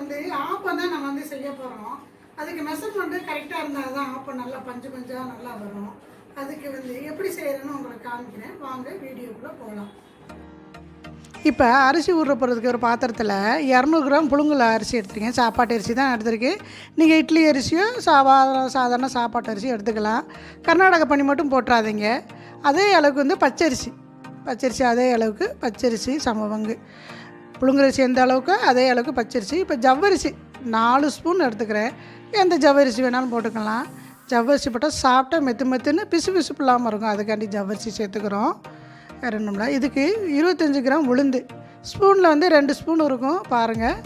வந்து ஆப்பம் தான் நம்ம வந்து செய்ய போகிறோம். அதுக்கு மெஷர்மெண்ட்டு கரெக்டாக இருந்தால் தான் ஆப்பம் நல்லா பஞ்சு பஞ்சாக நல்லா வரும். அதுக்கு வந்து எப்படி செய்கிறேன்னு உங்களுக்கு காமிக்கிறேன். வாங்க வீடியோக்குள்ளே போகலாம். இப்போ அரிசி ஊற போகிறதுக்கு ஒரு பாத்திரத்தில் 200 கிராம் புழுங்கல் அரிசி எடுத்துருக்கேன். சாப்பாட்டு அரிசி தான் எடுத்துருக்கேன். நீங்கள் இட்லி அரிசியோ சாதாரண சாப்பாட்டு அரிசி எடுத்துக்கலாம். கர்நாடக பண்ணி மட்டும் போட்டுறாதீங்க. அதே அளவுக்கு வந்து பச்சரிசி அதே அளவுக்கு பச்சரிசி சமபங்கு. புழுங்கரிசி எந்த அளவுக்கு அதே அளவுக்கு பச்சரிசி. இப்போ ஜவ்வரிசி 4 ஸ்பூன் எடுத்துக்கிறேன். எந்த ஜவ்வரிசி வேணாலும் போட்டுக்கலாம். ஜவ்வரிசி போட்டால் சாப்பிட்டா மெத்துன்னு பிசு இல்லாமல் இருக்கும். அதுக்காண்டி ஜவ்வரிசி சேர்த்துக்கிறோம். வேறு ஒன்றும்ல. இதுக்கு 25 கிராம் உளுந்து. ஸ்பூனில் வந்து 2 ஸ்பூன் இருக்கும் பாருங்கள்.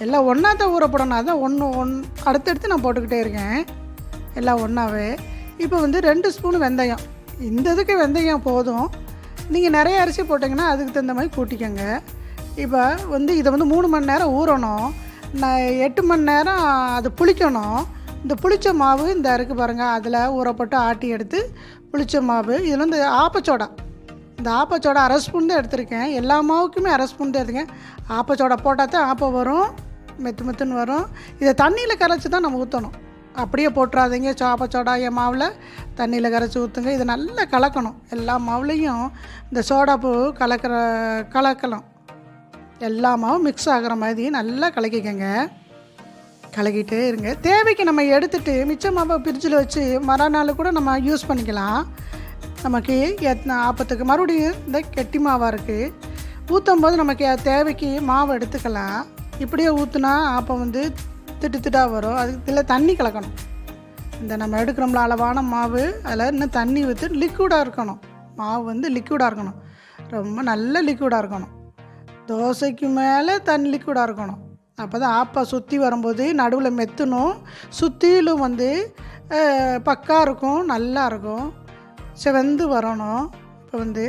எல்லாம் ஒன்றா தான் ஊறப்படணும். அதான் அடுத்தடுத்து நான் போட்டுக்கிட்டே இருக்கேன் எல்லாம் ஒன்றாவே. இப்போ வந்து 2 ஸ்பூன் வெந்தயம். இந்த இதுக்கு வெந்தயம் போதும். நீங்கள் நிறைய அரிசி போட்டிங்கன்னா அதுக்கு தகுந்த மாதிரி கூட்டிக்கோங்க. இப்போ வந்து இதை வந்து 3 மணி நேரம் ஊறணும். 8 மணி நேரம் அது புளிக்கணும். இந்த புளிச்ச மாவு இந்த இருக்குது பாருங்கள், அதில் ஊறப்பட்டு ஆட்டி எடுத்து புளிச்ச மாவு. இதில் வந்து ஆப்பச்சோடா, இந்த ஆப்பச்சோடா 1/2 ஸ்பூன் தான் எடுத்திருக்கேன். எல்லா மாவுக்குமே 1/2 ஸ்பூன் தான் எடுத்துக்கேன். ஆப்பச்சோடா போட்டால் தான் ஆப்பம் வரும், மெத்துன்னு வரும். இதை தண்ணியில் கரைச்சி தான் நம்ம ஊற்றணும். அப்படியே போட்டுறாதீங்க. ஆப்பச்சோடா என் மாவில் தண்ணியில் கரைச்சி ஊற்றுங்க. இதை நல்லா கலக்கணும். எல்லா மாவுலேயும் இந்த சோடாப்பூ கலக்கலாம். எல்லா மாவும் மிக்ஸ் ஆகிற மாதிரி நல்லா கலக்கிக்கங்க. கலக்கிட்டே இருங்க. தேவைக்கு நம்ம எடுத்துகிட்டு மிச்ச மாவை ஃப்ரிட்ஜில் வச்சு மறுநாள் கூட நம்ம யூஸ் பண்ணிக்கலாம். நமக்கு ஆப்பத்துக்கு மறுபடியும் இந்த கெட்டி மாவாக இருக்குது. ஊற்றும் போது நமக்கு தேவைக்கு மாவு எடுத்துக்கலாம். இப்படியே ஊற்றுனா ஆப்பம் வந்து திட்டாக வரும். அதுக்கு இதில் தண்ணி கலக்கணும். இந்த நம்ம எடுக்கிறோம்ல அளவான மாவு, அதில் இன்னும் தண்ணி ஊற்றி லிக்விடாக இருக்கணும். மாவு வந்து லிக்விடாக இருக்கணும். ரொம்ப நல்ல லிக்விடாக இருக்கணும். தோசைக்கு மேலே தண்ணி லிக்விடாக இருக்கணும். அப்போ தான் ஆப்பம் சுற்றி வரும்போது நடுவில் மெத்தணும். சுற்றிலும் வந்து பக்கா இருக்கும், நல்லா இருக்கும், செவந்து வரணும். இப்போ வந்து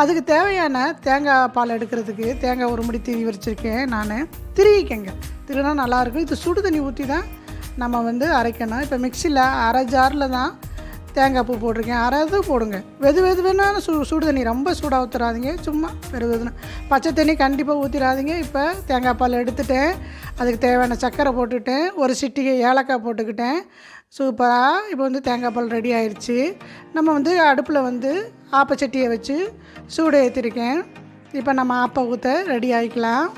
அதுக்கு தேவையான தேங்காய் பால் எடுக்கிறதுக்கு தேங்காய் ஒரு முடி திரி வச்சுருக்கேன் நான். திரிக்கங்க, திருனா நல்லாயிருக்கும். இது சுடு தண்ணி ஊற்றி தான் நம்ம வந்து அரைக்கணும். இப்போ மிக்சியில் அரை ஜாரில் தான் தேங்காய் பூ போட்டிருக்கேன். அரைது போடுங்க. வெது வேணாலும் சுடு தண்ணி ரொம்ப சூடாக ஊற்றுறாதீங்க. சும்மா வெதுன்னு பச்சை தண்ணி கண்டிப்பாக ஊற்றிடாதீங்க. இப்போ தேங்காய் பால் எடுத்துட்டேன். அதுக்கு தேவையான சர்க்கரை போட்டுவிட்டேன். ஒரு சிட்டிகை ஏலக்காய் போட்டுக்கிட்டேன். சூப்பராக இப்போ வந்து தேங்காய் பால் ரெடி ஆயிடுச்சு. நம்ம வந்து அடுப்பில் வந்து ஆப்பச்சட்டியை வச்சு சூடு ஏற்றிருக்கேன். இப்போ நம்ம ஆப்பம் ஊற்ற ரெடி ஆகிக்கலாம்.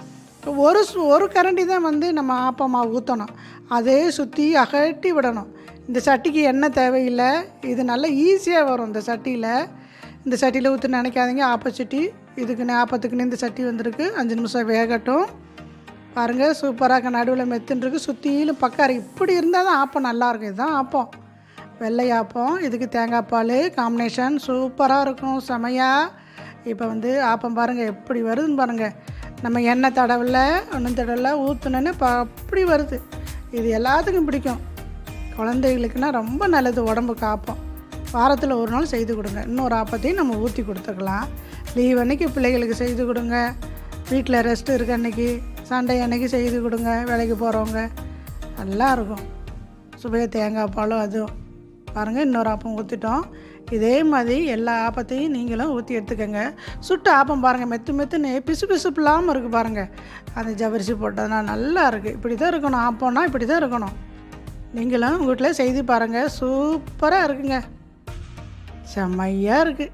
ஒரு கரண்டி தான் வந்து நம்ம ஆப்பம் மாவு ஊற்றணும். அதே சுற்றி அகட்டி விடணும். இந்த சட்டிக்கு எண்ணெய் தேவையில்லை. இது நல்லா ஈஸியாக வரும் இந்த சட்டியில் ஊற்றி நினைக்காதீங்க. ஆப்பச்சட்டி ஆப்பத்துக்குன்னு இந்த சட்டி வந்திருக்கு. 5 நிமிஷம் வேகட்டும். பாருங்கள், சூப்பராக நடுவில் மெத்துன்ருக்கு. சுற்றிலும் பக்கம் இப்படி இருந்தால் தான் ஆப்பம் நல்லாயிருக்கும். இதுதான் ஆப்பம், வெள்ளை ஆப்பம். இதுக்கு தேங்காய் பால் காம்பினேஷன் சூப்பராக இருக்கும், செமையாக. இப்போ வந்து ஆப்பம் பாருங்கள் எப்படி வருதுன்னு பாருங்கள். நம்ம எண்ணெய் ஒன்றும் தடவை ஊற்றுனோன்னு அப்படி வருது. இது எல்லாத்துக்கும் பிடிக்கும். குழந்தைகளுக்குன்னா ரொம்ப நல்லது உடம்புக்கு ஆப்பம். வாரத்தில் ஒரு நாள் செய்து கொடுங்க. இன்னொரு ஆப்பத்தையும் நம்ம ஊற்றி கொடுத்துக்கலாம். லீவ் அன்னைக்கு பிள்ளைகளுக்கு செய்து கொடுங்க. வீட்டில் ரெஸ்ட் இருக்க அன்றைக்கி, சண்டே அன்னைக்கு செய்து கொடுங்க. வேலைக்கு போகிறவங்க நல்லாயிருக்கும். சுவையாக தேங்காய் பாலும் அதுவும் பாருங்கள். இன்னொரு ஆப்பம் ஊற்றிட்டோம். இதே மாதிரி எல்லா ஆப்பத்தையும் நீங்களும் ஊற்றி எடுத்துக்கோங்க. சுட்டு ஆப்பம் பாருங்கள், மெத்துன்னு பிசு இல்லாமல் இருக்குது பாருங்கள். அந்த ஜவ்வரிசி போட்டதுனா நல்லா இருக்குது. இப்படி தான் இருக்கணும். ஆப்பம்னா இப்படி தான் இருக்கணும். நீங்களும் உங்கள் வீட்டில் செய்து பாருங்கள். சூப்பராக இருக்குங்க, செம்மையாக இருக்குது.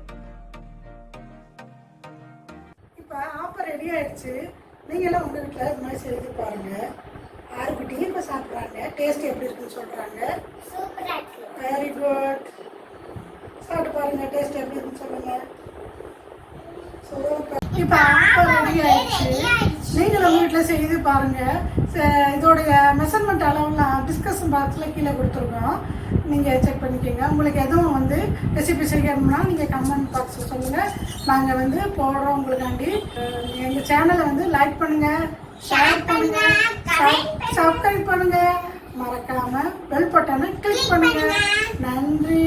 இப்போ ஆப்பம் ரெடி ஆகிடுச்சு. நீங்களும் உங்கள் வீட்டில் இது மாதிரி செய்து பாருங்கள். யாருக்கிட்டையும் இப்போ சாப்பிட்றாங்க. டேஸ்ட் எப்படி இருக்குன்னு சொல்கிறாங்க. Very good. சாப்பிட்டு பாருங்கள், டேஸ்ட் எப்படி இருக்குன்னு சொல்லுங்கள். சூப்பர். இப்போ ஆப்பம் ரெடி ஆகிடுச்சு. நீங்களும் உங்கள் வீட்டில் செய்து பாருங்கள். இதோடைய மெஷர்மெண்ட் அளவுலாம் டிஸ்கஷன் பாக்ஸில் கீழே கொடுத்துருக்கோம். நீங்கள் செக் பண்ணிக்கோங்க. உங்களுக்கு எதுவும் வந்து ரெசிபி செய்யணும்னா நீங்கள் கமெண்ட் பாக்ஸில் சொல்லுங்கள். நாங்கள் வந்து போடுறோம் உங்களுக்காண்டி. எங்கள் சேனலை வந்து லைக் பண்ணுங்கள், ஷேர் பண்ணுங்கள், சப்ஸ்கிரைப் பண்ணுங்கள். மறக்காமல் பெல் பட்டனை கிளிக் பண்ணுங்கள். நன்றி.